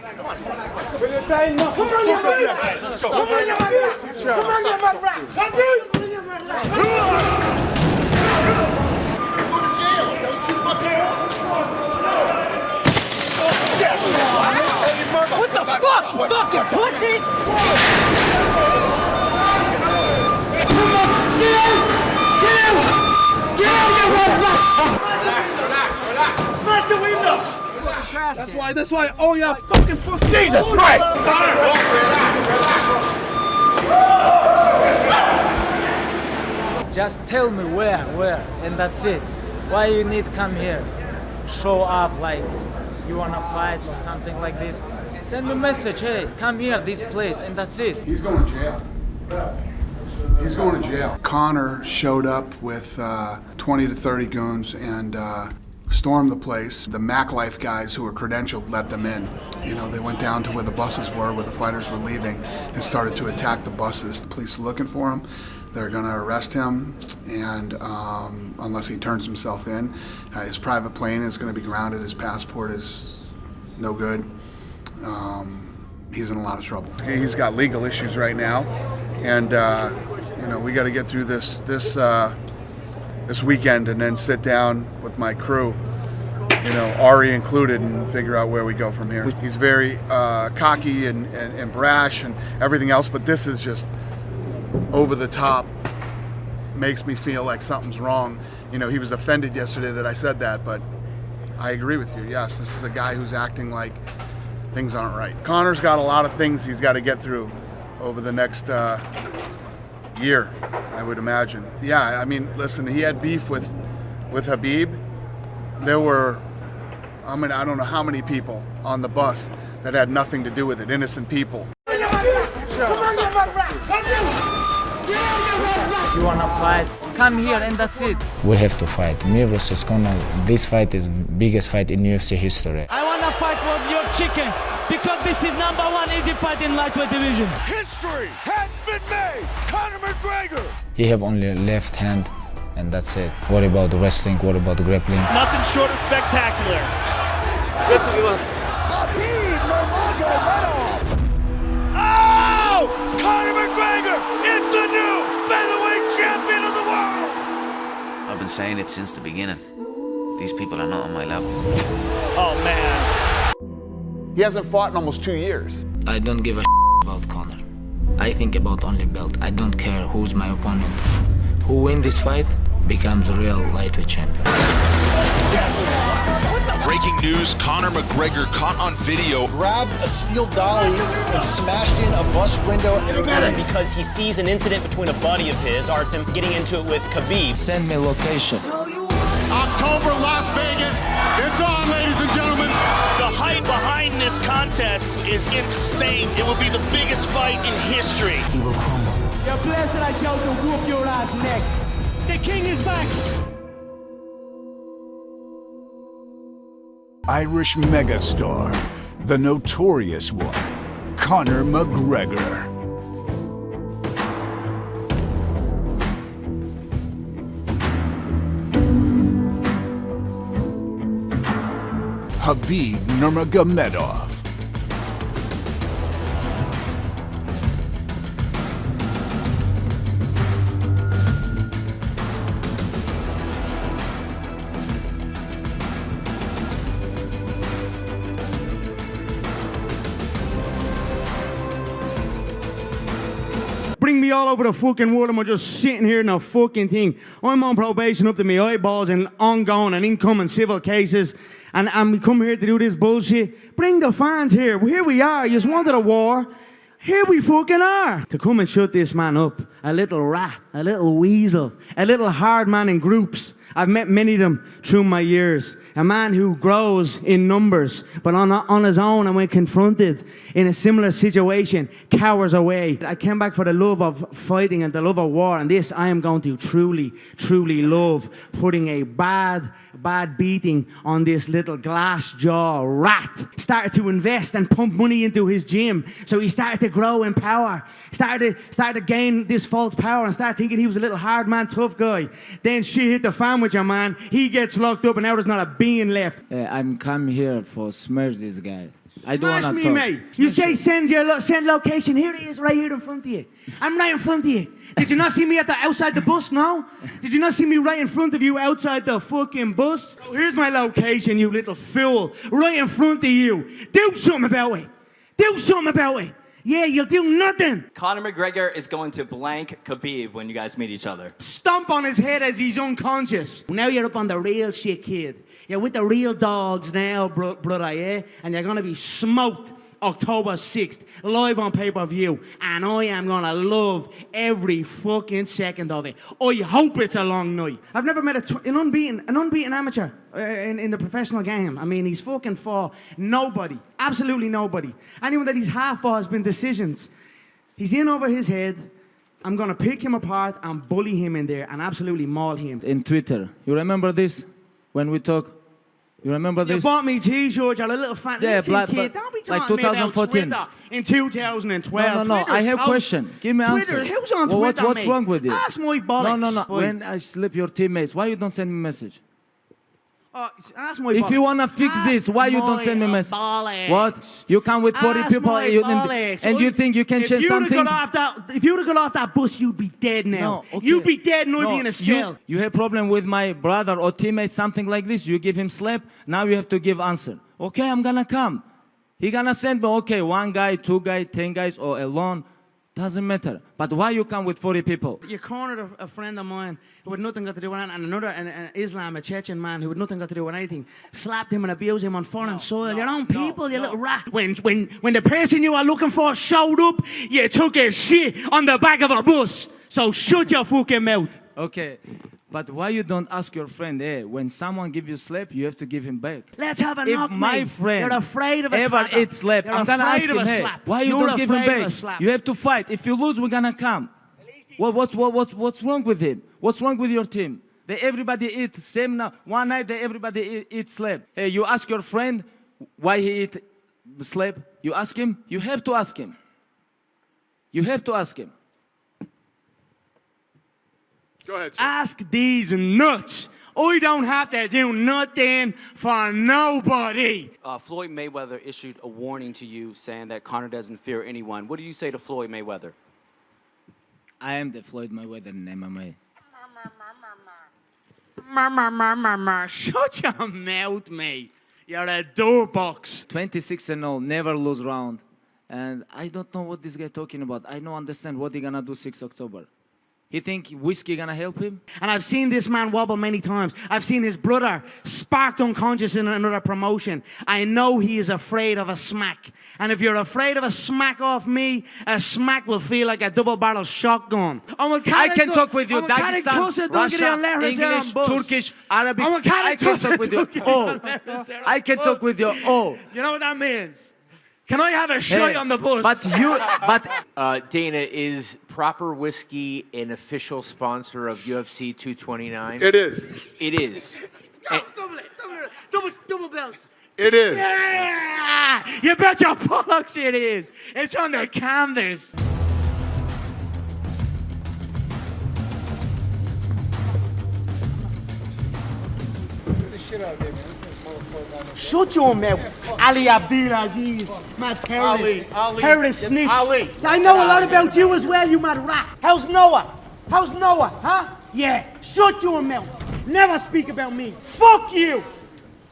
Come on, you mate! Come on, you mate! Come on, you mate! Come on, go to jail! Don't you fucking... What the fuck, you fucking pussies? Get out, Relax. Smash the windows! That's why all y'all fucking Jesus Christ! Just tell me where, and that's it. Why you need to come here? Show up like you wanna fight or something like this. Send me a message, hey, come here, this place, and that's it. He's going to jail. He's going to jail. Conor showed up with 20 to 30 goons and stormed the place. The Mac Life guys who were credentialed let them in. You know, they went down to where the buses were, where the fighters were leaving, and started to attack the buses. The police are looking for him. They're going to arrest him, and unless he turns himself in, his private plane is going to be grounded. His passport is no good. He's in a lot of trouble. He's got legal issues right now, and you know, we got to get through this weekend, and then sit down with my crew, you know, Ari included, and figure out where we go from here. He's very cocky and brash and everything else, but this is just over the top, makes me feel like something's wrong. You know, he was offended yesterday that I said that, but I agree with you. Yes, this is a guy who's acting like things aren't right. Conor's got a lot of things he's got to get through over the next year, I would imagine. Yeah, I mean, listen, he had beef with Habib. There were, I mean, I don't know how many people on the bus that had nothing to do with it, innocent people. You wanna fight? Come here, and that's it. We have to fight. Me versus Conor. This fight is biggest fight in UFC history. I wanna fight for your chicken because this is #1 easy fight in lightweight division. History has been made! Conor McGregor! He have only left hand, and that's it. What about wrestling? What about grappling? Nothing short of spectacular. Habib Nurmagomedov! Oh! Conor McGregor is the new featherweight champion of the world! I've been saying it since the beginning. These people are not on my level. Oh man. He hasn't fought in almost 2 years. I don't give a about Conor. I think about only belt. I don't care who's my opponent. Who win this fight becomes a real lightweight champion. Breaking news, Conor McGregor caught on video. Grabbed a steel dolly and smashed in a bus window. Because he sees an incident between a buddy of his, Artem, getting into it with Khabib. Send me location. October, Las Vegas. It's on, ladies and gentlemen. The hype behind this contest is insane. It will be the biggest fight in history. He will crumble. You're blessed that I chose to whoop your ass next. The king is back. Irish megastar, the notorious one, Conor McGregor. Habib Nurmagomedov. Bring me all over the fucking world and I'm just sitting here in a fucking thing. I'm on probation up to my eyeballs and ongoing and incoming civil cases. And we come here to do this bullshit. Bring the fans here. Here we are. You just wanted a war. Here we fucking are. To come and shut this man up. A little rat, a little weasel, a little hard man in groups. I've met many of them through my years. A man who grows in numbers, but on his own and when confronted in a similar situation, cowers away. I came back for the love of fighting and the love of war, and this I am going to truly, truly love. Putting a bad beating on this little glass jaw rat. Started to invest and pump money into his gym, so he started to grow in power. Started to gain this false power and started thinking he was a little hard man, tough guy. Then shit hit the fan with your man. He gets locked up and now there's not a being left. I'm come here for smash this guy. I don't Smash want me, to talk. mate. You say send location. Here it is, right here in front of you. I'm right in front of you. Did you not see me outside the bus now? Did you not see me right in front of you outside the fucking bus? Oh, here's my location, you little fool. Right in front of you. Do something about it. Do something about it. Yeah, you'll do nothing. Conor McGregor is going to blank Khabib when you guys meet each other. Stomp on his head as he's unconscious. Now you're up on the real shit, kid. You're with the real dogs now, brother, yeah? And you're going to be smoked October 6th, live on pay-per-view. And I am going to love every fucking second of it. I hope it's a long night. I've never met an unbeaten amateur in the professional game. I mean, he's fucking fought nobody, absolutely nobody. Anyone that he's half fought has been decisions. He's in over his head. I'm going to pick him apart and bully him in there and absolutely maul him. In Twitter, you remember this? When we talk, you remember this? You bought me t-shirts, you're a little fan. Yeah, Listen, kid, don't be like talking 2014. about Twitter in 2012. No, I have a question. Give me an answer. Twitter, who's on Twitter, What's mate? wrong with you? Ask my bollocks. No. Boy. When I slip your teammates, why you don't send me a message? Ask my If bollocks. you want to fix this, why you don't send me a message? Bollocks. What? You come with 40 Ask people my and you think you can if change you'd something? If you would have got off that bus, you'd be dead now. No, okay. You'd be dead and I'd be in a you- cell. You have problem with my brother or teammate, something like this. You give him slap. Now you have to give answer. Okay, I'm gonna come. He gonna send me. Okay, 1 guy, 2 guys, 10 guys, or alone. Doesn't matter. But why you come with 40 people? You cornered a friend of mine who had nothing got to do with it, and another, an Islam, a Chechen man who had nothing got to do with anything, slapped him and abused him on foreign soil. Your own people, you little rat. When the person you are looking for showed up, you took a shit on the back of a bus. So shut your fucking mouth. Okay, but why you don't ask your friend, when someone give you slap, you have to give him back? Let's have a If knock, my mate. friend You're afraid of a ever clapper. eat slap, You're I'm gonna ask afraid him, of a hey, slap. why you You're don't give him afraid of a back? slap. You have to fight. If you lose, we're gonna come. What's wrong with him? What's wrong with your team? They everybody eat same now. One night they everybody eat slap. Hey, you ask your friend why he eat slap. You ask him. You have to ask him. You have to ask him. Go ahead, sir. Ask these nuts. I don't have to do nothing for nobody. Floyd Mayweather issued a warning to you saying that Conor doesn't fear anyone. What do you say to Floyd Mayweather? I am the Floyd Mayweather in MMA. Shut your mouth, mate. You're a doorbox. 26-0, never lose round. And I don't know what this guy talking about. I don't understand what he gonna do 6 October. He think whiskey gonna help him? And I've seen this man wobble many times. I've seen his brother sparked unconscious in another promotion. I know he is afraid of a smack. And if you're afraid of a smack off me, a smack will feel like a double-barrel shotgun. I can talk with you. Dagestan, Russia, English, Turkish, Arabic. I can talk with you. Oh, I can talk with you. Oh. You know what that means? Can I have a shot on the bus? Dana, is Proper Whiskey an official sponsor of UFC 229? It is. It is. Double bells. It is. Yeah! You bet your bollocks it is. It's on the canvas. Shut your mouth. Ali Abdulaziz, mad terrorist. Ali. Terrorist snitch. Ali. I know a lot about you as well, you mad rat. How's Noah? How's Noah, huh? Yeah, shut your mouth. Never speak about me. Fuck you.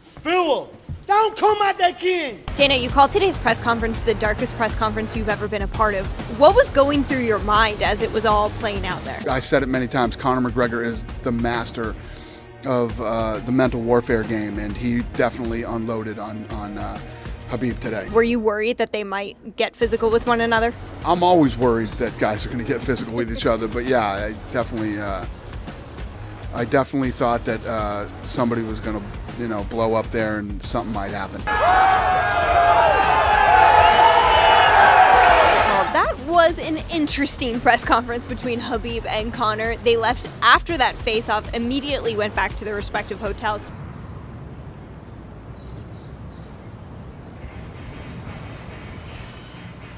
Fool. Don't come at the king. Dana, you called today's press conference the darkest press conference you've ever been a part of. What was going through your mind as it was all playing out there? I said it many times. Conor McGregor is the master of the mental warfare game, and he definitely unloaded on Khabib today. Were you worried that they might get physical with one another? I'm always worried that guys are going to get physical with each other, but yeah, I definitely thought that somebody was going to, blow up there and something might happen. That was an interesting press conference between Khabib and Conor. They left after that face-off, immediately went back to their respective hotels.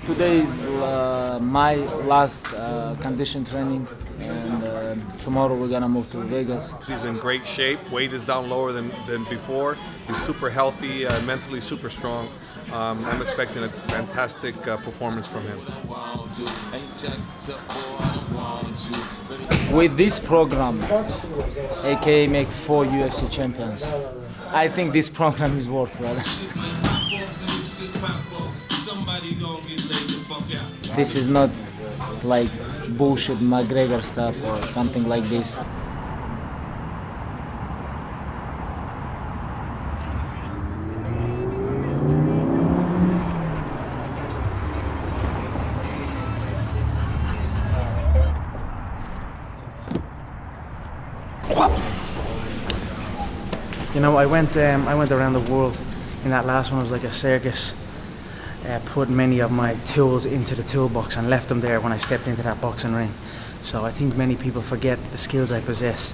Today is my last condition training, and tomorrow we're gonna move to Vegas. He's in great shape. Weight is down lower than before. He's super healthy, mentally super strong. I'm expecting a fantastic performance from him. With this program, aka make 4 UFC champions, I think this program is worth, brother. This is not like bullshit McGregor stuff or something like this. You know, I went around the world. In that last one, it was like a circus. Put many of my tools into the toolbox and left them there when I stepped into that boxing ring. So I think many people forget the skills I possess.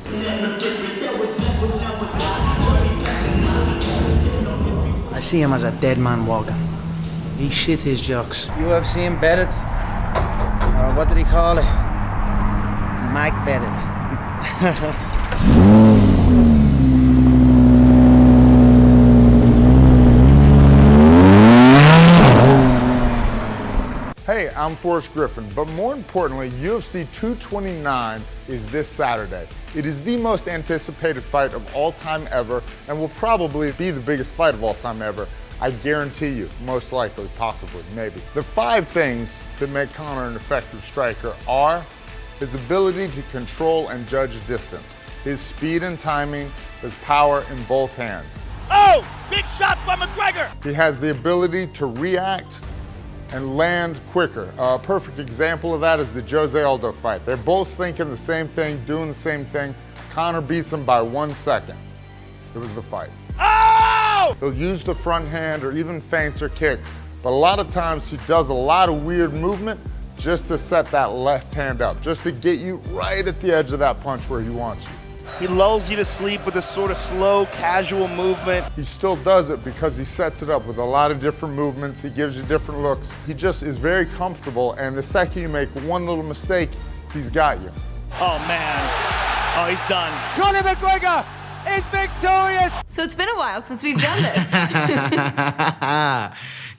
I see him as a dead man walking. He shit his jocks. UFC embedded, or what did he call it? Mike bedded. Hey, I'm Forrest Griffin, but more importantly, UFC 229 is this Saturday. It is the most anticipated fight of all time ever, and will probably be the biggest fight of all time ever. I guarantee you, most likely, possibly, maybe. The 5 things that make Conor an effective striker are his ability to control and judge distance, his speed and timing, his power in both hands. Oh, big shots by McGregor. He has the ability to react and land quicker. A perfect example of that is the Jose Aldo fight. They're both thinking the same thing, doing the same thing. Conor beats him by 1 second. It was the fight. Oh! He'll use the front hand or even feints or kicks, but a lot of times he does a lot of weird movement just to set that left hand up, just to get you right at the edge of that punch where he wants you. He lulls you to sleep with a sort of slow, casual movement. He still does it because he sets it up with a lot of different movements. He gives you different looks. He just is very comfortable, and the second you make one little mistake, he's got you. Oh, man. Oh, he's done. Conor McGregor is victorious! So it's been a while since we've done this.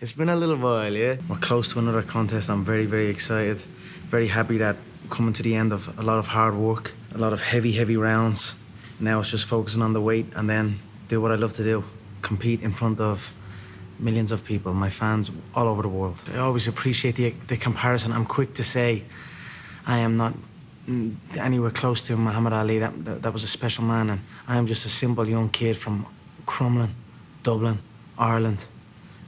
It's been a little while, yeah? We're close to another contest. I'm very, very excited. Very happy that coming to the end of a lot of hard work, a lot of heavy rounds. Now it's just focusing on the weight and then do what I love to do. Compete in front of millions of people, my fans all over the world. I always appreciate the comparison. I'm quick to say I am not anywhere close to Muhammad Ali. That was a special man, and I am just a simple young kid from Crumlin, Dublin, Ireland,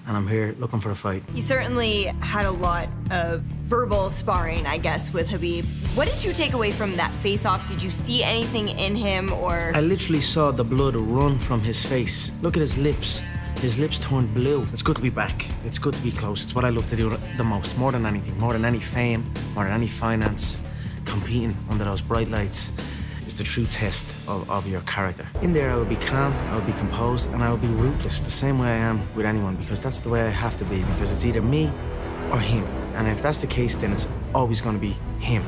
and I'm here looking for a fight. You certainly had a lot of verbal sparring, I guess, with Khabib. What did you take away from that face-off? Did you see anything in him, or? I literally saw the blood run from his face. Look at his lips. His lips turned blue. It's good to be back. It's good to be close. It's what I love to do the most, more than anything, more than any fame, more than any finance. Competing under those bright lights is the true test of your character. In there, I would be calm, I would be composed, and I would be ruthless, the same way I am with anyone, because that's the way I have to be, because it's either me or him. And if that's the case, then it's always going to be him.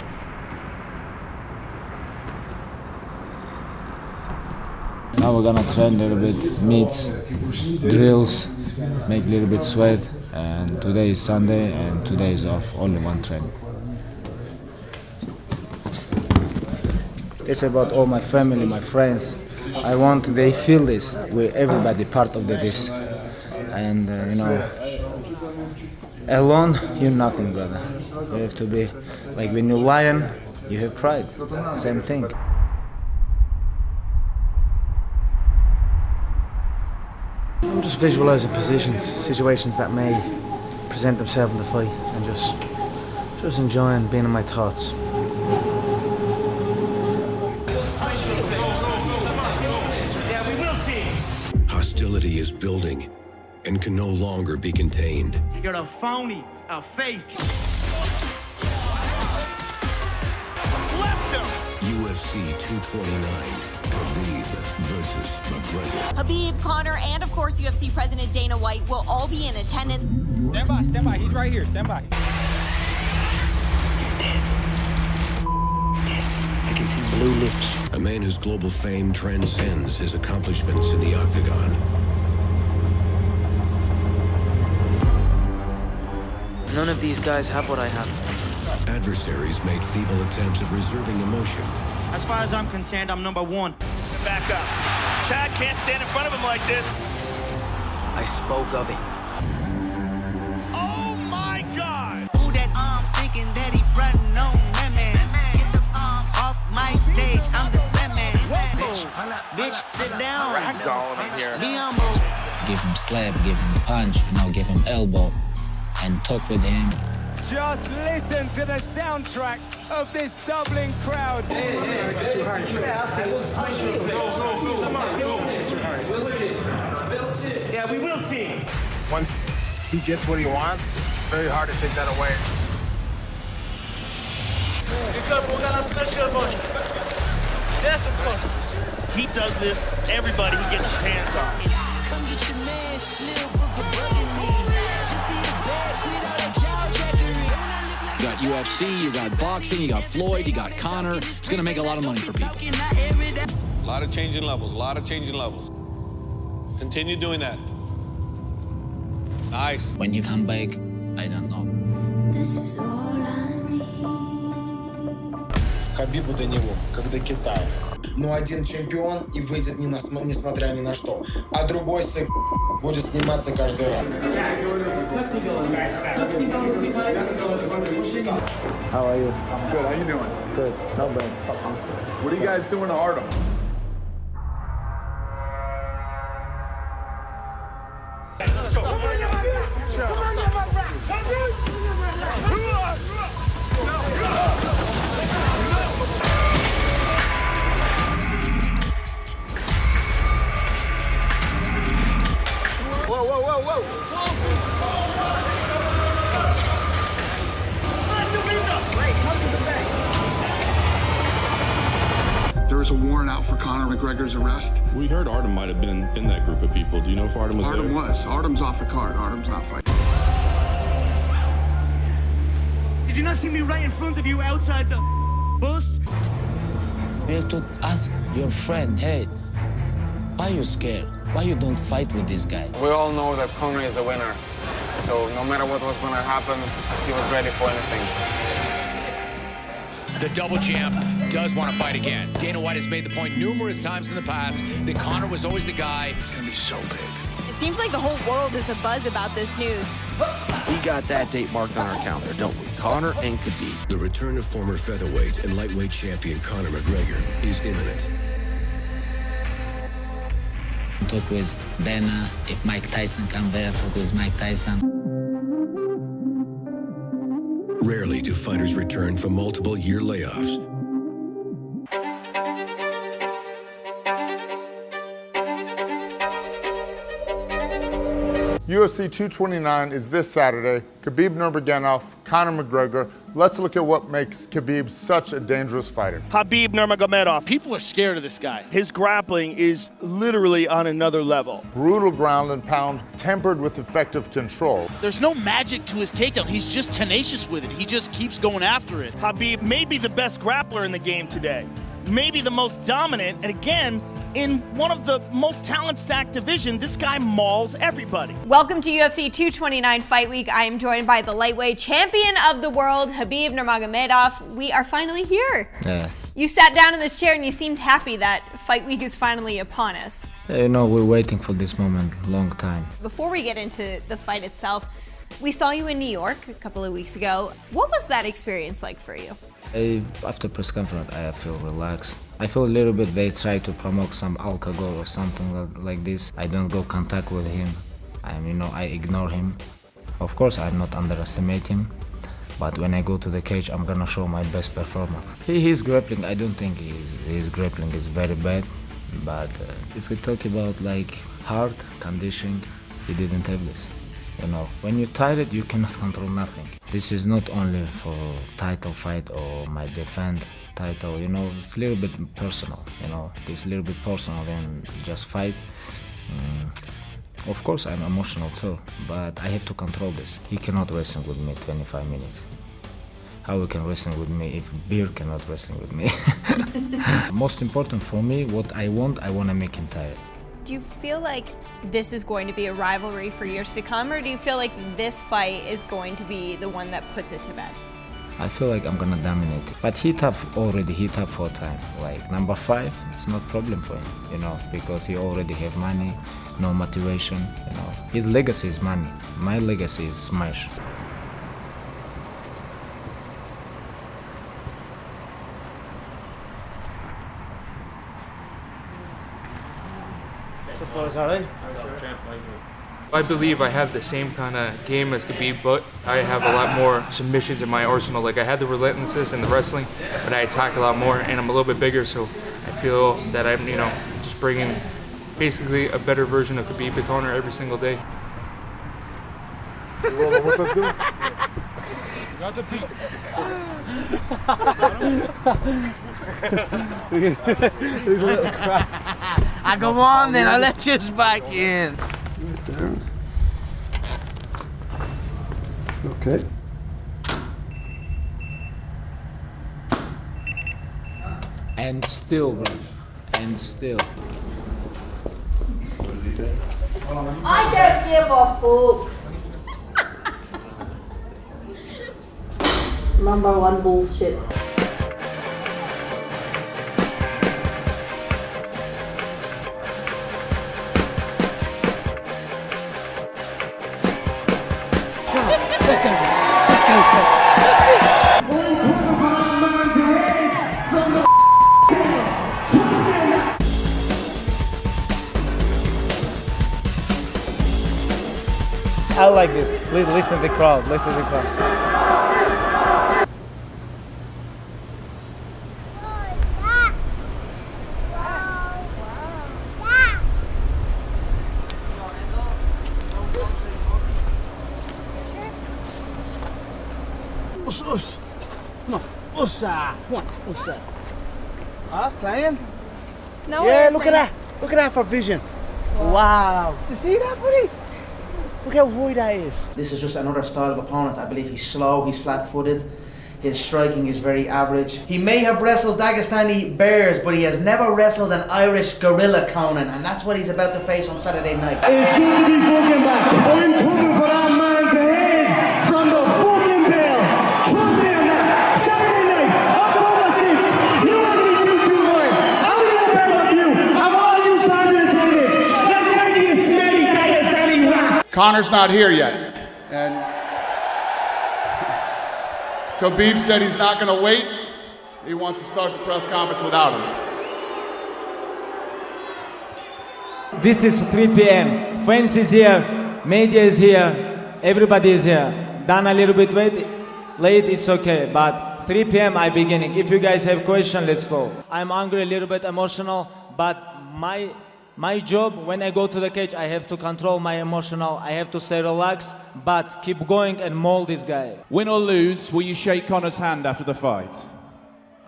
Now we're gonna train a little bit, meets, drills, make a little bit sweat, and today is Sunday, and today is off, only one training. It's about all my family, my friends. I want they feel this. We're everybody part of this. And you know, alone you're nothing, brother. You have to be like when you're lion, you have pride. Same thing. I'm just visualizing positions, situations that may present themselves in the fight, and just enjoying being in my thoughts. Hostility is building and can no longer be contained. You're a phony, a fake. Left him. UFC 229, Khabib versus McGregor. Khabib, Conor, and of course UFC President Dana White will all be in attendance. Stand by, he's right here, stand by. I can see blue lips. A man whose global fame transcends his accomplishments in the octagon. None of these guys have what I have. Adversaries made feeble attempts at reserving emotion. As far as I'm concerned, I'm number one. Back up. Chad can't stand in front of him like this. I spoke of it. Oh my God! Who that thinking that he frontin' on that man? Get the off my stage, I'm the same man. Bitch, sit down. Ragdolling him here. Be humble. Give him slap, give him punch, give him elbow, and talk with him. Just listen to the soundtrack of this Dublin crowd. Yeah, we will see. Once he gets what he wants, it's very hard to take that away. He does this, everybody he gets his hands on. Come get your man, Slim, book a bugging me. Just see the bag, tweet out a cow jackery. You got UFC, you got boxing, you got Floyd, you got Conor. It's gonna make a lot of money for people. A lot of changing levels, a lot of changing levels. Continue doing that. Nice. When you come back, I don't know. This is all I need. Хабибу до него, как до Китая. Но один чемпион и выйдет несмотря ни на что, а другой будет сниматься каждый раз. How are you? I'm good. How you doing? Good. Not bad. What are you guys doing to Artem? There is a warrant out for Conor McGregor's arrest. We heard Artem might have been in that group of people. Do you know if Artem was there? Artem was. Artem's off the card. Artem's not fighting. Did you not see me right in front of you outside the bus? You have to ask your friend, hey, why are you scared? Why you don't fight with this guy? We all know that Conor is a winner. So no matter what was going to happen, he was ready for anything. The double champ does want to fight again. Dana White has made the point numerous times in the past that Conor was always the guy. It's going to be so big. It seems like the whole world is abuzz about this news. We got that date marked on our calendar, don't we? Conor and Khabib. The return of former featherweight and lightweight champion Conor McGregor is imminent. Talk with Dana. If Mike Tyson come there, talk with Mike Tyson. Rarely do fighters return from multiple-year layoffs. UFC 229 is this Saturday. Khabib Nurmagomedov, Conor McGregor. Let's look at what makes Khabib such a dangerous fighter. Khabib Nurmagomedov. People are scared of this guy. His grappling is literally on another level. Brutal ground and pound, tempered with effective control. There's no magic to his takedown. He's just tenacious with it. He just keeps going after it. Khabib may be the best grappler in the game today. Maybe the most dominant, and again, in one of the most talent-stacked divisions, this guy mauls everybody. Welcome to UFC 229 Fight Week. I am joined by the lightweight champion of the world, Khabib Nurmagomedov. We are finally here. Yeah. You sat down in this chair and you seemed happy that Fight Week is finally upon us. You know, we're waiting for this moment a long time. Before we get into the fight itself, we saw you in New York a couple of weeks ago. What was that experience like for you? After press conference, I feel relaxed. I feel a little bit they try to promote some alcohol or something like this. I don't go contact with him. I ignore him. Of course, I'm not underestimate him. But when I go to the cage, I'm gonna show my best performance. His grappling, I don't think his grappling is very bad. But if we talk about like hard conditioning, he didn't have this. You know, when you're tired, you cannot control nothing. This is not only for title fight or my defend title, you know, it's a little bit personal, you know, it's a little bit personal than just fight. Of course, I'm emotional too, but I have to control this. He cannot wrestle with me 25 minutes. How he can wrestle with me if beer cannot wrestle with me? Most important for me, what I want to make him tired. Do you feel like this is going to be a rivalry for years to come, or do you feel like this fight is going to be the one that puts it to bed? I feel like I'm gonna dominate. But he top 4 times. Like number 5, it's not problem for him, you know, because he already have money, no motivation, you know. His legacy is money. My legacy is smash. I believe I have the same kind of game as Khabib, but I have a lot more submissions in my arsenal. Like I had the relentlessness in the wrestling, but I attack a lot more, and I'm a little bit bigger, so I feel that I'm, you know, just bringing basically a better version of Khabib to Conor every single day. Got the beats. Come on then, I'll let you back in. Okay. And still, bro. And still. What does he say? I don't give a fuck. Number one bullshit. Let's go. Let's go. What's this? I like this. Listen to the crowd. Listen to the crowd. Us. No. Usa. Come on. Usa. Playing? No. Yeah, look at that. Look at that for vision. Wow. Do you see that, buddy? Look how wide that is. This is just another style of opponent. I believe he's slow, he's flat-footed. His striking is very average. He may have wrestled Dagestani bears, but he has never wrestled an Irish gorilla, Conan, and that's what he's about to face on Saturday night. It's good to be fucking back. I'm coming for that man's head from the fucking bell. Trust me on that. Saturday night, October 6th, UFC 221. I'm gonna bet on you. Of all you fans in attendance, let's get the smelly Dagestani rap. Conor's not here yet, and Khabib said he's not going to wait. He wants to start the press conference without him. This is 3 p.m. Fans is here, media is here, everybody is here. Done a little bit late, it's okay, but 3 p.m. I beginning. If you guys have question, let's go. I'm angry, a little bit emotional, but my job, when I go to the cage, I have to control my emotional, I have to stay relaxed, but keep going and maul this guy. Win or lose, will you shake Conor's hand after the fight?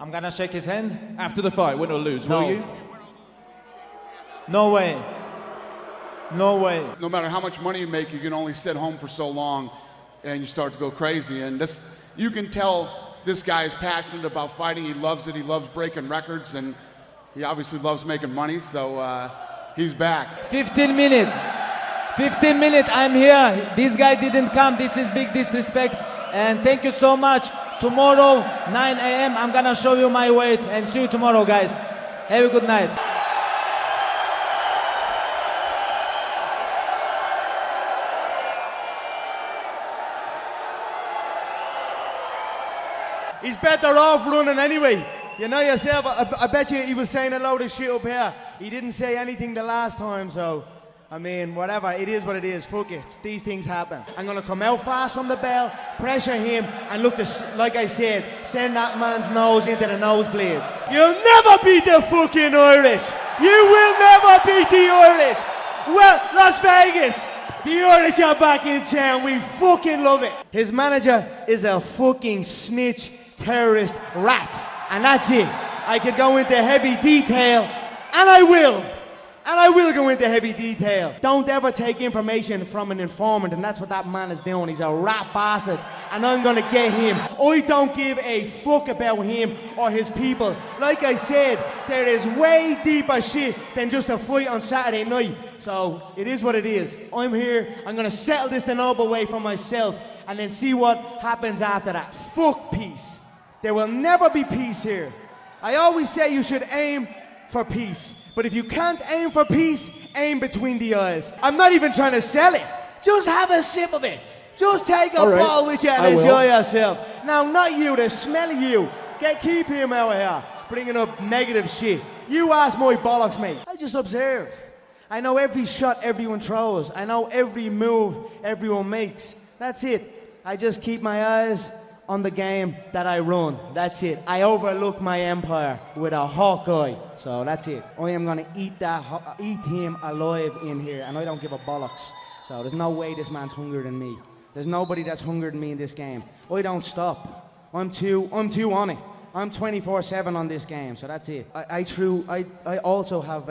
I'm gonna shake his hand? After the fight, win or lose, No. will you? No way. No way. No matter how much money you make, you can only sit home for so long and you start to go crazy. And this, you can tell this guy is passionate about fighting. He loves it. He loves breaking records, and he obviously loves making money, so he's back. 15 minutes. 15 minutes, I'm here. This guy didn't come. This is big disrespect. And thank you so much. Tomorrow, 9 a.m., I'm gonna show you my weight. And see you tomorrow, guys. Have a good night. He's better off running anyway. You know yourself, I bet you he was saying a load of shit up here. He didn't say anything the last time, so, I mean, whatever, it is what it is, fuck it. These things happen. I'm gonna come out fast from the bell, pressure him, and look, like I said, send that man's nose into the nosebleeds. You'll never beat the fucking Irish! You will never beat the Irish! Well, Las Vegas, the Irish are back in town, we fucking love it. His manager is a fucking snitch, terrorist rat. And that's it. I could go into heavy detail, and I will. And I will go into heavy detail. Don't ever take information from an informant, and that's what that man is doing. He's a rat bastard, and I'm gonna get him. I don't give a fuck about him or his people. Like I said, there is way deeper shit than just a fight on Saturday night. So it is what it is. I'm here, I'm gonna settle this the noble way for myself, and then see what happens after that. Fuck peace. There will never be peace here. I always say you should aim for peace. But if you can't aim for peace, aim between the eyes. I'm not even trying to sell it. Just have a sip of it. Just take a ball with you and enjoy yourself. Now, not you, the smell of you. Keep him out of here, bringing up negative shit. You ask my bollocks, mate. I just observe. I know every shot everyone throws. I know every move everyone makes. That's it. I just keep my eyes on the game that I run. That's it. I overlook my empire with a hawk eye. So that's it. I am gonna eat him alive in here, and I don't give a bollocks. So there's no way this man's hungrier than me. There's nobody that's hungrier than me in this game. I don't stop. I'm too on it. I'm 24/7 on this game. So that's it. I also have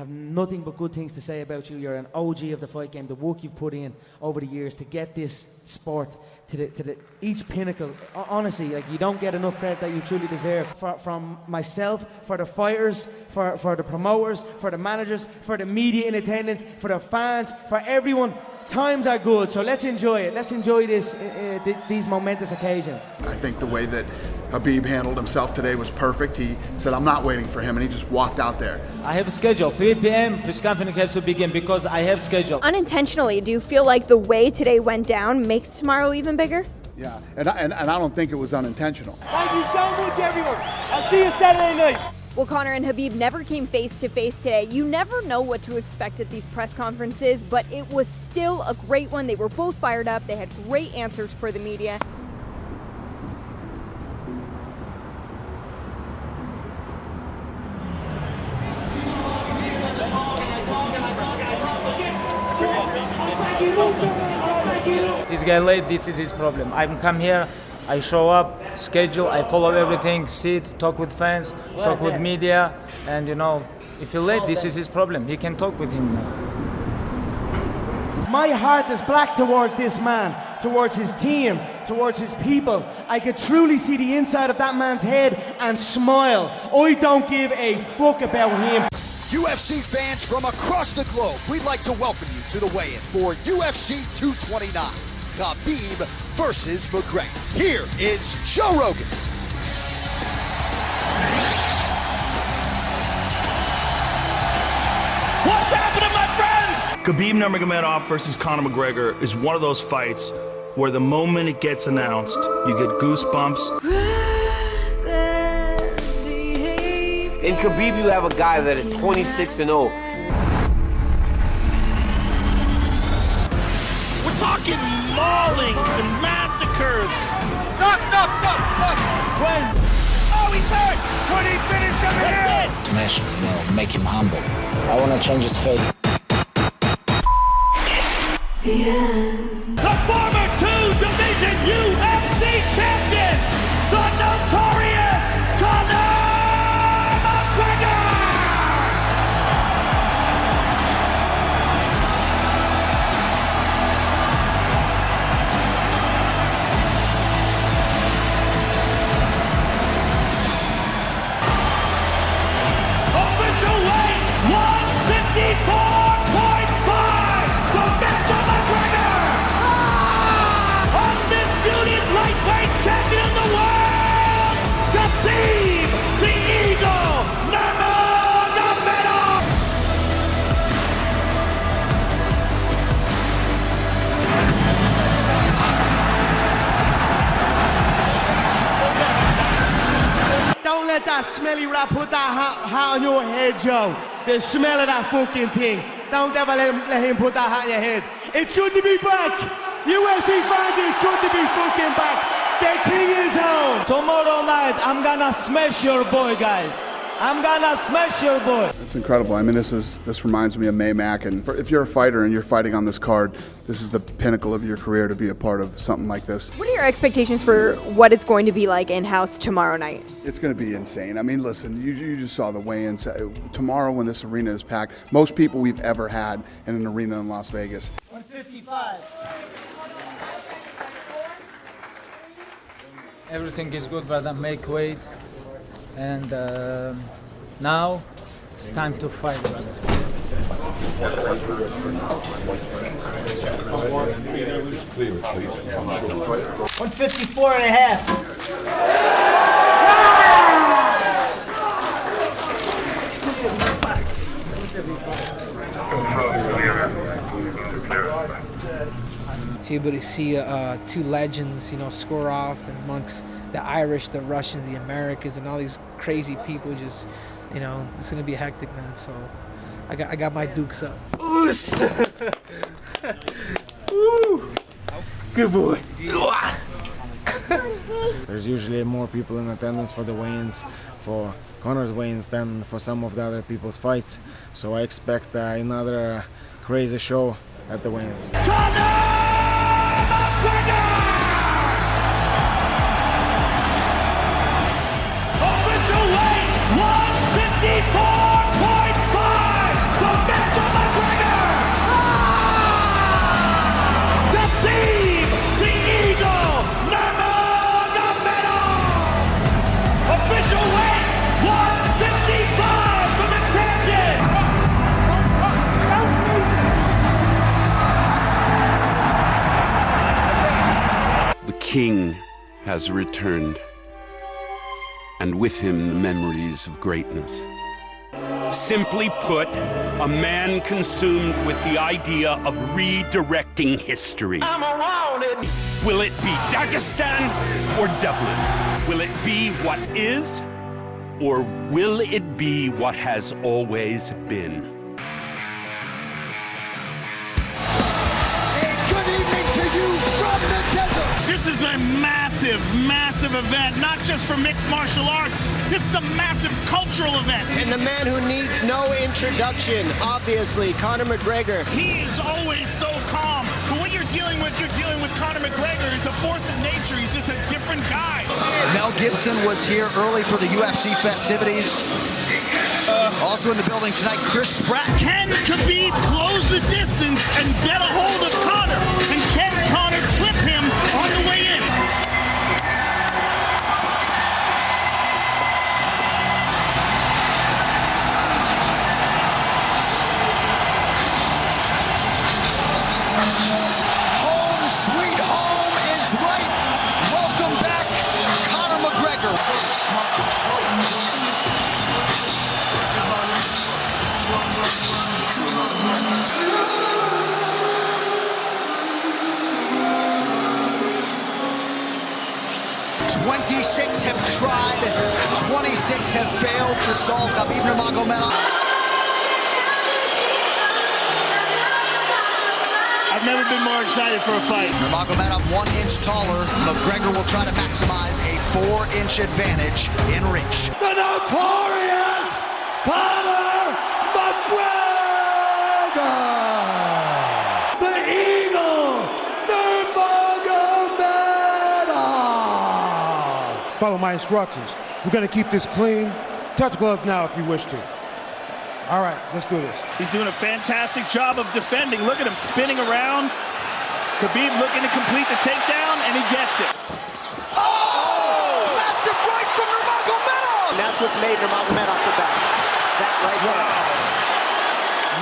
nothing but good things to say about you. You're an OG of the fight game. The work you've put in over the years to get this sport to the each pinnacle. Honestly, like, you don't get enough credit that you truly deserve. From myself, for the fighters, for the promoters, for the managers, for the media in attendance, for the fans, for everyone. Times are good, so let's enjoy it. Let's enjoy these momentous occasions. I think the way that Khabib handled himself today was perfect. He said, I'm not waiting for him, and he just walked out there. I have a schedule. 3 p.m. press conference has to begin because I have schedule. Unintentionally, do you feel like the way today went down makes tomorrow even bigger? Yeah, and I don't think it was unintentional. Thank you so much, everyone. I'll see you Saturday night. Well, Conor and Khabib never came face to face today. You never know what to expect at these press conferences, but it was still a great one. They were both fired up. They had great answers for the media. This guy late, this is his problem. I come here, I show up, schedule, I follow everything, sit, talk with fans, talk with media, and if you're late, this is his problem. He can talk with him now. My heart is black towards this man, towards his team, towards his people. I could truly see the inside of that man's head and smile. I don't give a fuck about him. UFC fans from across the globe, we'd like to welcome you to the weigh-in for UFC 229, Khabib versus McGregor. Here is Joe Rogan. What's happening, my friends? Khabib Nurmagomedov versus Conor McGregor is one of those fights where the moment it gets announced, you get goosebumps. In Khabib, you have a guy that is 26-0. We're talking maulings and massacres. Knock. Where's... Oh, he's hurt! Could he finish him here? Smash him, make him humble. I want to change his fate. The former 2-division UFC champion, the notorious Conor McGregor! Official weight 154.5. Professor McGregor, undisputed lightweight champion of the world, Khabib the Eagle Nurmagomedov. Don't let that smelly rat put that hat on your head, Joe. The smell of that fucking thing. Don't ever let him put that hat on your head. It's good to be back. UFC fans, it's good to be fucking back. The king is home. Tomorrow night, I'm gonna smash your boy, guys. I'm gonna smash your boy. It's incredible. I mean, this reminds me of Maymack, and if you're a fighter and you're fighting on this card, this is the pinnacle of your career to be a part of something like this. What are your expectations for what it's going to be like in-house tomorrow night? It's going to be insane. I mean, listen, you just saw the weigh-ins. Tomorrow when this arena is packed, most people we've ever had in an arena in Las Vegas. 155. Everything is good, brother. Make weight. And now it's time to fight, brother. 154 and a half. To be able to see two legends, score off amongst the Irish, the Russians, the Americans, and all these crazy people, just, it's gonna be hectic, man. So I got my dukes up. Oos! Woo! Good boy. There's usually more people in attendance for the weigh-ins, for Conor's weigh-ins, than for some of the other people's fights. So I expect another crazy show at the weigh-ins. Official weight 154.5 from Mr. McGregor. Defeat the Eagle Nurmagomedov. Official weight 155 from the champion. The king has returned, and with him the memories of greatness. Simply put, a man consumed with the idea of redirecting history. Will it be Dagestan or Dublin? Will it be what is, or will it be what has always been? Good evening to you from the desert. This is a massive, massive event, not just for mixed martial arts. This is a massive cultural event. And the man who needs no introduction, obviously, Conor McGregor. He is always so calm. But what you're dealing with Conor McGregor. He's a force of nature. He's just a different guy. Mel Gibson was here early for the UFC festivities. Also in the building tonight, Chris Pratt. Can Khabib close the distance and get a hold of Conor? And can Conor clip him on the way in? Home sweet home is right. Welcome back, Conor McGregor. 26 have tried, 26 have failed to solve Khabib Nurmagomedov. I've never been more excited for a fight. Nurmagomedov 1 inch taller. McGregor will try to maximize a 4-inch advantage in reach. The notorious Conor McGregor! The Eagle Nurmagomedov! Follow my instructions. We're going to keep this clean. Touch gloves now if you wish to. All right, let's do this. He's doing a fantastic job of defending. Look at him spinning around. Khabib looking to complete the takedown, and he gets it. Oh! Massive right from Nurmagomedov! And that's what's made Nurmagomedov the best. That right there.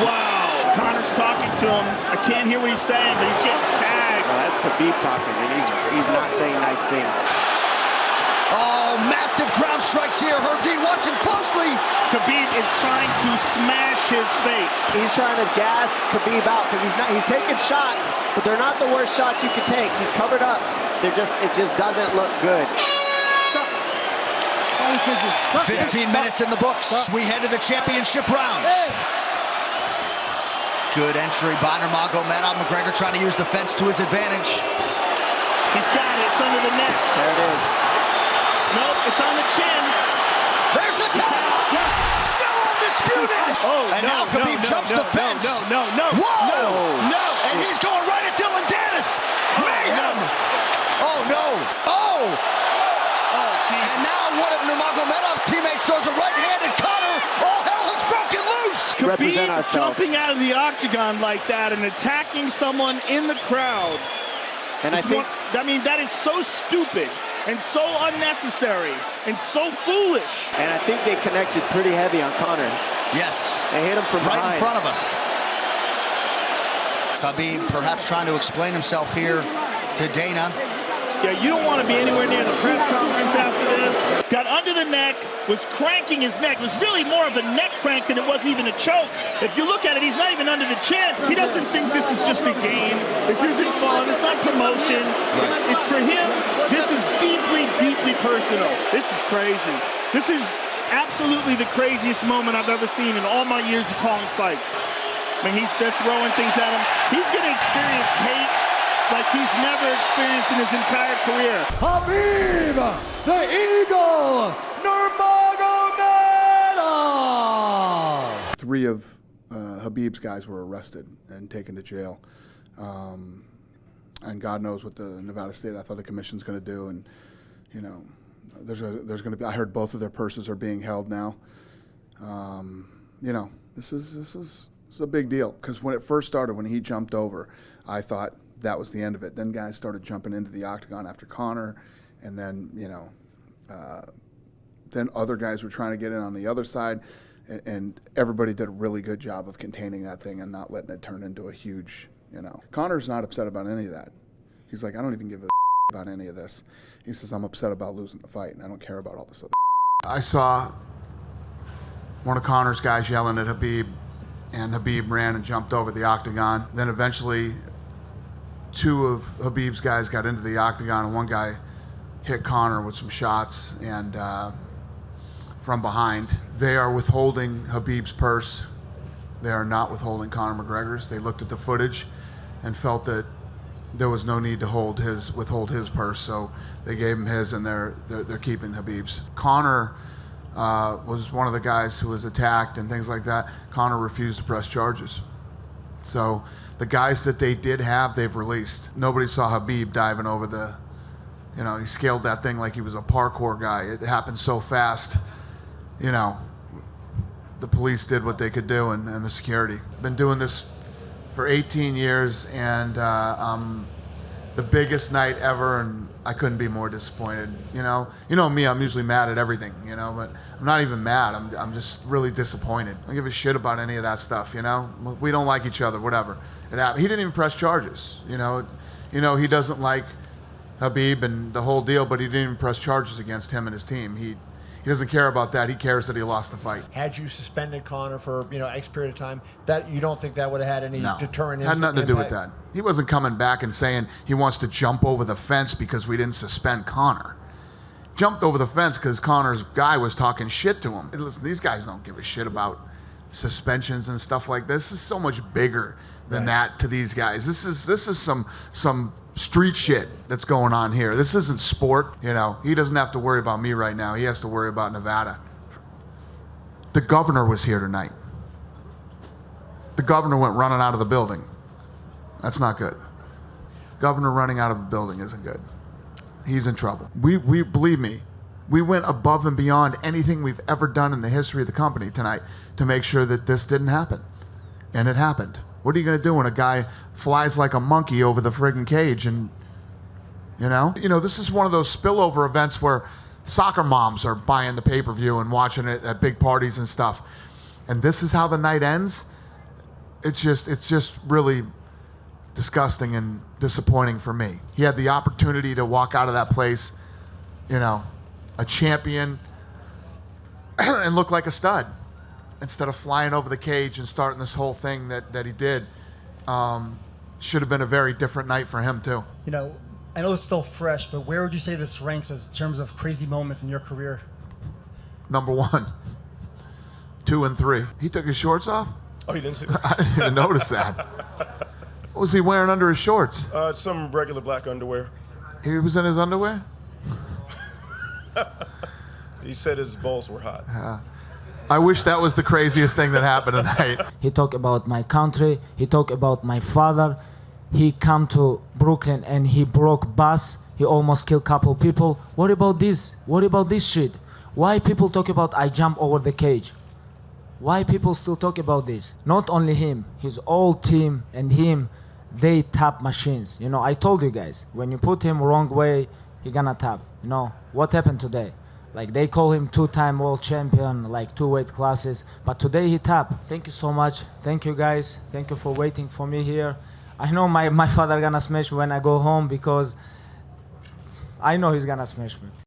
Wow. Conor's talking to him. I can't hear what he's saying, but he's getting tagged. Well, that's Khabib talking, and he's not saying nice things. Oh, massive ground strikes here. Herb watching closely. Khabib is trying to smash his face. He's trying to gas Khabib out because he's taking shots, but they're not the worst shots you could take. He's covered up. It just doesn't look good. 15 minutes in the books. We head to the championship rounds. Good entry by Nurmagomedov. McGregor trying to use the fence to his advantage. He's got it. It's under the neck. There it is. Nope, it's on the chin. There's the tap. And now Khabib jumps the fence. No. Whoa! No. And he's going right at Dylan Dennis. Mayhem! Oh, no. Oh! And now one of Nurmagomedov's teammates throws a right-handed Conor. All hell has broken loose. Khabib jumping out of the octagon like that and attacking someone in the crowd. And that is so stupid and so unnecessary and so foolish. And I think they connected pretty heavy on Conor. Yes. They hit him from right behind. in front of us. Khabib perhaps trying to explain himself here to Dana. Yeah, you don't want to be anywhere near the press conference after this. Got under the neck, was cranking his neck. It was really more of a neck crank than it was even a choke. If you look at it, he's not even under the chin. He doesn't think this is just a game. This isn't fun. It's not promotion. For him, this is deeply, deeply personal. This is crazy. This is absolutely the craziest moment I've ever seen in all my years of calling fights. I mean, they're throwing things at him. He's going to experience hate like he's never experienced in his entire career. Khabib, the Eagle, Nurmagomedov. 3 of Khabib's guys were arrested and taken to jail. And God knows what the Nevada State Athletic Commission's going to do. And, you know, there's going to be, I heard both of their purses are being held now. You know, this is a big deal. Because when it first started, when he jumped over, I thought that was the end of it. Then guys started jumping into the octagon after Conor, and then, you know, then other guys were trying to get in on the other side, and everybody did a really good job of containing that thing and not letting it turn into a huge, you know. Conor's not upset about any of that. He's like, I don't even give a about any of this. He says, I'm upset about losing the fight, and I don't care about all this other. I saw one of Conor's guys yelling at Khabib, and Khabib ran and jumped over the octagon. Then eventually 2 of Khabib's guys got into the octagon, and one guy hit Conor with some shots and from behind. They are withholding Khabib's purse. They are not withholding Conor McGregor's. They looked at the footage and felt that there was no need to withhold his purse, so they gave him his, and they're keeping Khabib's. Conor was one of the guys who was attacked and things like that. Conor refused to press charges. So the guys that they did have, they've released. Nobody saw Khabib diving over the, you know, he scaled that thing like he was a parkour guy. It happened so fast, you know. The police did what they could do, and the security. Been doing this for 18 years, and the biggest night ever, and I couldn't be more disappointed. You know me, I'm usually mad at everything, you know, but I'm not even mad. I'm just really disappointed. I don't give a shit about any of that stuff, you know. We don't like each other, whatever. It happened. He didn't even press charges, you know. He doesn't like Khabib and the whole deal, but he didn't even press charges against him and his team. He doesn't care about that. He cares that he lost the fight. Had you suspended Conor for X period of time, that you don't think that would have had any deterrent impact? Had nothing to do with that. He wasn't coming back and saying he wants to jump over the fence because we didn't suspend Conor. Jumped over the fence because Conor's guy was talking shit to him. Listen, these guys don't give a shit about suspensions and stuff like this. This is so much bigger than that to these guys. This is some street shit that's going on here. This isn't sport, you know. He doesn't have to worry about me right now. He has to worry about Nevada. The governor was here tonight. The governor went running out of the building. That's not good. Governor running out of the building isn't good. He's in trouble. We believe me, we went above and beyond anything we've ever done in the history of the company tonight to make sure that this didn't happen. And it happened. What are you going to do when a guy flies like a monkey over the friggin' cage? And, you know, this is one of those spillover events where soccer moms are buying the pay-per-view and watching it at big parties and stuff. And this is how the night ends. It's just really disgusting and disappointing for me. He had the opportunity to walk out of that place, you know, a champion and look like a stud. Instead of flying over the cage and starting this whole thing that he did, should have been a very different night for him too. You know, I know it's still fresh, but where would you say this ranks as in terms of crazy moments in your career? Number 1, 2, and 3. He took his shorts off? Oh, you didn't see that? I didn't even notice that. What was he wearing under his shorts? Some regular black underwear. He was in his underwear? He said his balls were hot. I wish that was the craziest thing that happened tonight. He talked about my country. He talked about my father. He come to Brooklyn and he broke bus. He almost killed couple people. What about this? What about this shit? Why people talk about I jump over the cage? Why people still talk about this? Not only him, his whole team and him, they tap machines. You know, I told you guys, when you put him wrong way, he gonna tap. You know, what happened today? Like they call him two-time world champion, like 2 weight classes, but today he tapped. Thank you so much. Thank you guys. Thank you for waiting for me here. I know my father gonna smash me when I go home because I know he's gonna smash me.